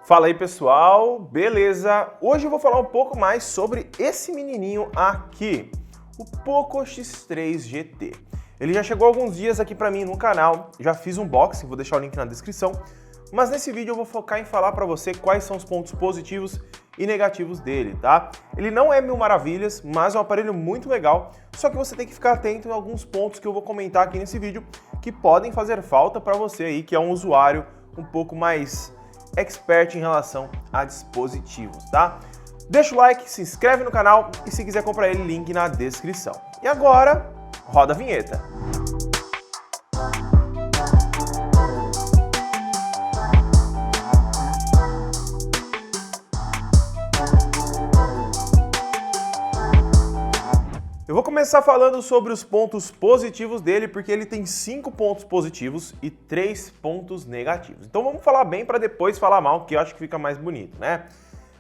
Fala aí pessoal, beleza? Hoje eu vou falar um pouco mais sobre esse menininho aqui, o Poco X3 GT. Ele já chegou há alguns dias aqui pra mim no canal, já fiz um unboxing, vou deixar o link na descrição, mas nesse vídeo eu vou focar em falar pra você quais são os pontos positivos e negativos dele, tá? Ele não é mil maravilhas, mas é um aparelho muito legal, só que você tem que ficar atento em alguns pontos que eu vou comentar aqui nesse vídeo que podem fazer falta pra você aí, que é um usuário um pouco mais expert em relação a dispositivos, tá? Deixa o like, se inscreve no canal e se quiser comprar ele, link na descrição. E agora, roda a vinheta. Eu vou começar falando sobre os pontos positivos dele, porque ele tem 5 pontos positivos e 3 pontos negativos. Então vamos falar bem para depois falar mal, que eu acho que fica mais bonito, né?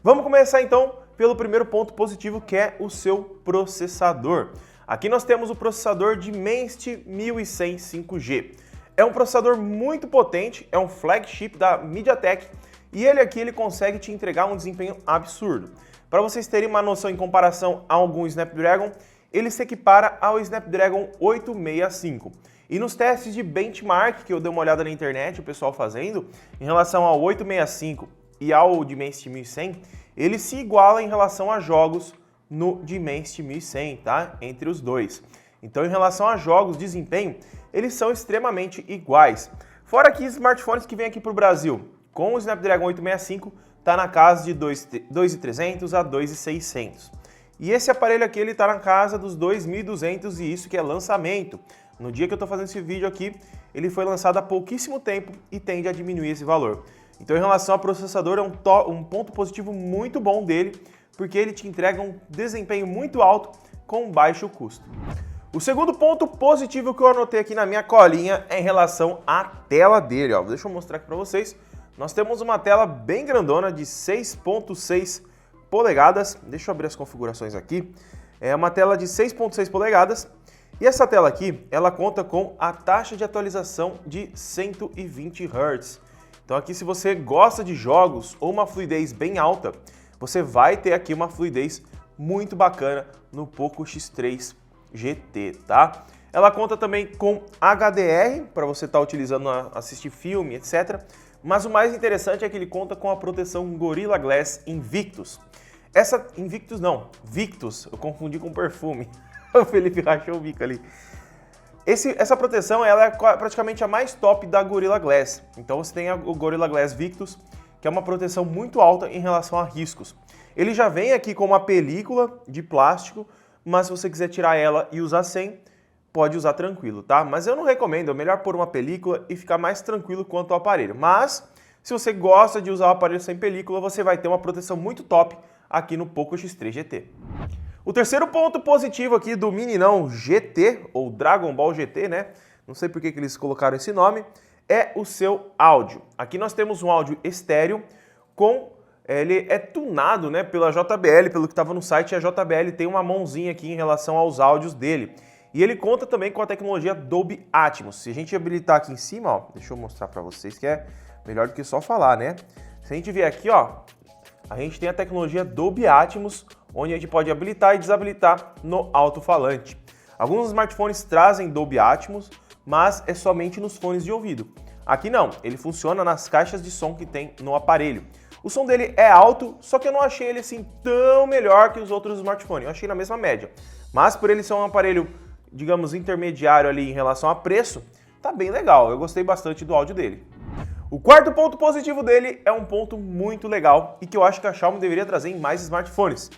Vamos começar então pelo primeiro ponto positivo, que é o seu processador. Aqui nós temos o processador Dimensity 1100 5G. É um processador muito potente, é um flagship da MediaTek e ele consegue te entregar um desempenho absurdo. Para vocês terem uma noção em comparação a algum Snapdragon, ele se equipara ao Snapdragon 865. E nos testes de benchmark, que eu dei uma olhada na internet, o pessoal fazendo, em relação ao 865 e ao Dimensity 1100, ele se iguala em relação a jogos no Dimensity 1100, tá? Entre os dois. Então, em relação a jogos, desempenho, eles são extremamente iguais. Fora que smartphones que vêm aqui para o Brasil, com o Snapdragon 865, tá na casa de 2.300 a 2.600. E esse aparelho aqui, ele tá na casa dos 2.200 e isso que é lançamento. No dia que eu estou fazendo esse vídeo aqui, ele foi lançado há pouquíssimo tempo e tende a diminuir esse valor. Então, em relação ao processador, é um ponto positivo muito bom dele, porque ele te entrega um desempenho muito alto com baixo custo. O segundo ponto positivo que eu anotei aqui na minha colinha é em relação à tela dele. Ó. Deixa eu mostrar aqui para vocês. Nós temos uma tela bem grandona de 6.6 polegadas, deixa eu abrir as configurações aqui, é uma tela de 6.6 polegadas e essa tela aqui, ela conta com a taxa de atualização de 120 Hz. Então aqui se você gosta de jogos ou uma fluidez bem alta, você vai ter aqui uma fluidez muito bacana no Poco X3 GT, tá? Ela conta também com HDR, para você estar utilizando assistir filme, etc. Mas o mais interessante é que ele conta com a proteção Gorilla Glass Invictus. Victus, eu confundi com perfume. O Felipe rachou o bico ali. Essa proteção ela é praticamente a mais top da Gorilla Glass. Então você tem o Gorilla Glass Victus, que é uma proteção muito alta em relação a riscos. Ele já vem aqui com uma película de plástico, mas se você quiser tirar ela e usar sem, pode usar tranquilo, tá? Mas eu não recomendo, é melhor pôr uma película e ficar mais tranquilo quanto ao aparelho. Mas, se você gosta de usar o aparelho sem película, você vai ter uma proteção muito top aqui no Poco X3 GT. O terceiro ponto positivo aqui do meninão GT, ou Dragon Ball GT, né? Não sei por que eles colocaram esse nome, é o seu áudio. Aqui nós temos um áudio estéreo ele é tunado, né, pela JBL, pelo que estava no site, a JBL tem uma mãozinha aqui em relação aos áudios dele. E ele conta também com a tecnologia Dolby Atmos. Se a gente habilitar aqui em cima, ó, deixa eu mostrar para vocês que é melhor do que só falar, né? Se a gente vier aqui, ó, a gente tem a tecnologia Dolby Atmos, onde a gente pode habilitar e desabilitar no alto-falante. Alguns smartphones trazem Dolby Atmos, mas é somente nos fones de ouvido. Aqui não, ele funciona nas caixas de som que tem no aparelho. O som dele é alto, só que eu não achei ele assim tão melhor que os outros smartphones. Eu achei na mesma média. Mas por ele ser um aparelho, digamos, intermediário ali em relação a preço, tá bem legal. Eu gostei bastante do áudio dele. O quarto ponto positivo dele é um ponto muito legal e que eu acho que a Xiaomi deveria trazer em mais smartphones,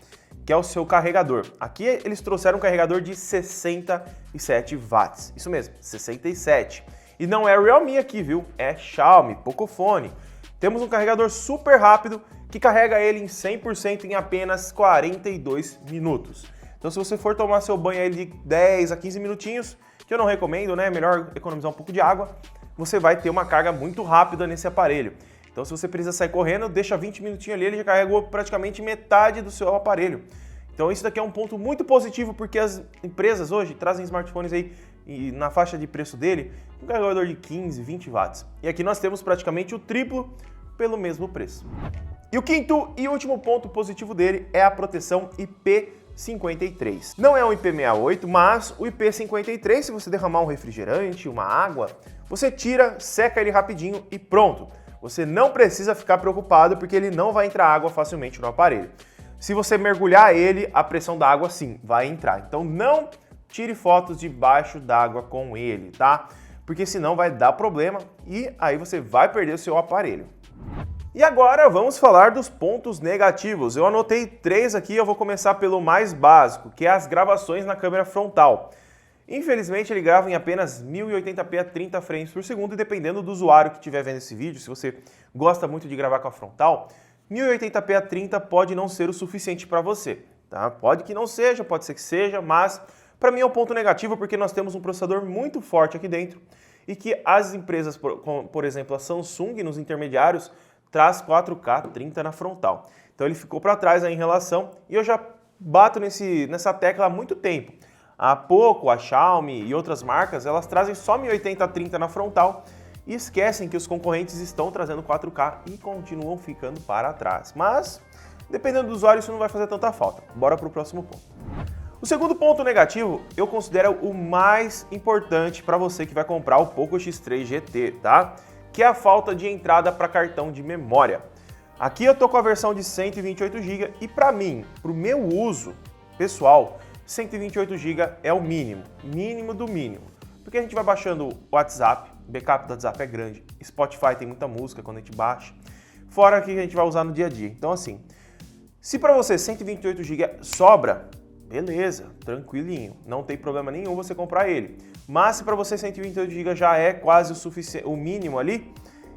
que é o seu carregador. Aqui eles trouxeram um carregador de 67 watts. Isso mesmo, 67. E não é Realme aqui, viu? É Xiaomi, Pocophone. Temos um carregador super rápido que carrega ele em 100% em apenas 42 minutos. Então se você for tomar seu banho aí de 10 a 15 minutinhos, que eu não recomendo, né? É melhor economizar um pouco de água, você vai ter uma carga muito rápida nesse aparelho. Então se você precisa sair correndo, deixa 20 minutinhos ali, ele já carregou praticamente metade do seu aparelho. Então isso daqui é um ponto muito positivo, porque as empresas hoje trazem smartphones aí e na faixa de preço dele, um carregador de 15, 20 watts. E aqui nós temos praticamente o triplo pelo mesmo preço. E o quinto e último ponto positivo dele é a proteção IP53. Não é um IP68, mas o IP53, se você derramar um refrigerante, uma água, você tira, seca ele rapidinho e pronto. Você não precisa ficar preocupado porque ele não vai entrar água facilmente no aparelho. Se você mergulhar ele, a pressão da água sim vai entrar. Então não tire fotos debaixo d'água com ele, tá? Porque senão vai dar problema e aí você vai perder o seu aparelho. E agora vamos falar dos pontos negativos. Eu anotei 3 aqui, eu vou começar pelo mais básico, que é as gravações na câmera frontal. Infelizmente ele grava em apenas 1080p a 30 frames por segundo e dependendo do usuário que estiver vendo esse vídeo, se você gosta muito de gravar com a frontal, 1080p a 30 pode não ser o suficiente para você, tá? Pode que não seja, pode ser que seja, mas para mim é um ponto negativo porque nós temos um processador muito forte aqui dentro e que as empresas, por exemplo a Samsung nos intermediários, traz 4K 30 na frontal. Então ele ficou para trás aí em relação e eu já bato nessa tecla há muito tempo. Há pouco a Xiaomi e outras marcas, elas trazem só 1080-30 na frontal e esquecem que os concorrentes estão trazendo 4K e continuam ficando para trás. Mas, dependendo do usuário, isso não vai fazer tanta falta. Bora para o próximo ponto. O segundo ponto negativo, eu considero o mais importante para você que vai comprar o Poco X3 GT, tá? Que é a falta de entrada para cartão de memória. Aqui eu tô com a versão de 128 GB e para mim, para o meu uso pessoal, 128 GB é o mínimo do mínimo. Porque a gente vai baixando o WhatsApp, o backup do WhatsApp é grande, Spotify tem muita música quando a gente baixa, fora que a gente vai usar no dia a dia. Então assim, se para você 128 GB sobra, beleza, tranquilinho, não tem problema nenhum você comprar ele. Mas se para você 128 GB já é quase o suficiente, o mínimo ali,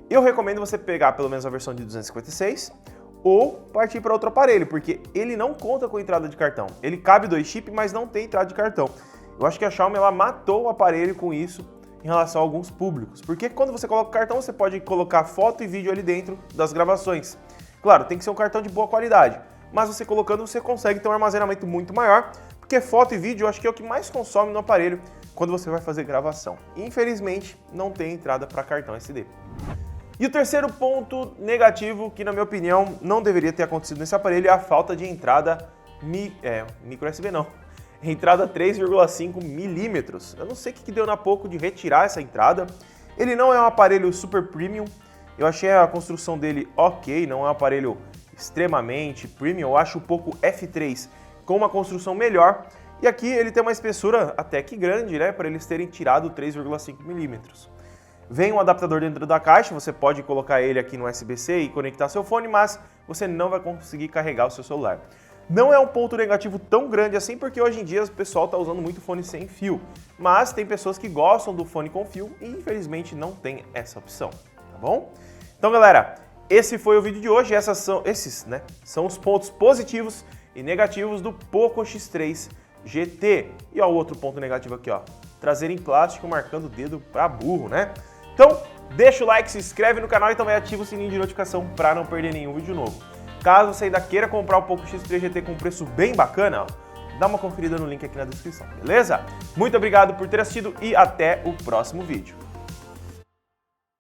eu recomendo você pegar pelo menos a versão de 256 ou partir para outro aparelho, porque ele não conta com entrada de cartão. Ele cabe 2 chips, mas não tem entrada de cartão. Eu acho que a Xiaomi ela matou o aparelho com isso em relação a alguns públicos, porque quando você coloca o cartão, você pode colocar foto e vídeo ali dentro das gravações. Claro, tem que ser um cartão de boa qualidade, mas você colocando você consegue ter um armazenamento muito maior, porque foto e vídeo eu acho que é o que mais consome no aparelho quando você vai fazer gravação. Infelizmente, não tem entrada para cartão SD. E o terceiro ponto negativo, que na minha opinião não deveria ter acontecido nesse aparelho, é a falta de entrada micro USB não, entrada 3,5 milímetros. Eu não sei o que deu na Poco de retirar essa entrada. Ele não é um aparelho super premium, eu achei a construção dele ok, não é um aparelho extremamente premium, eu acho o Poco F3 com uma construção melhor. E aqui ele tem uma espessura até que grande, né, para eles terem tirado 3,5 milímetros. Vem um adaptador dentro da caixa, você pode colocar ele aqui no USB-C e conectar seu fone, mas você não vai conseguir carregar o seu celular. Não é um ponto negativo tão grande assim, porque hoje em dia o pessoal está usando muito fone sem fio, mas tem pessoas que gostam do fone com fio e infelizmente não tem essa opção, tá bom? Então galera, esse foi o vídeo de hoje, esses são os pontos positivos e negativos do Poco X3 GT. E ó, o outro ponto negativo aqui, ó, traseiro em plástico marcando o dedo pra burro, né? Então, deixa o like, se inscreve no canal e também ativa o sininho de notificação para não perder nenhum vídeo novo. Caso você ainda queira comprar o Poco X3 GT com preço bem bacana, ó, dá uma conferida no link aqui na descrição, beleza? Muito obrigado por ter assistido e até o próximo vídeo.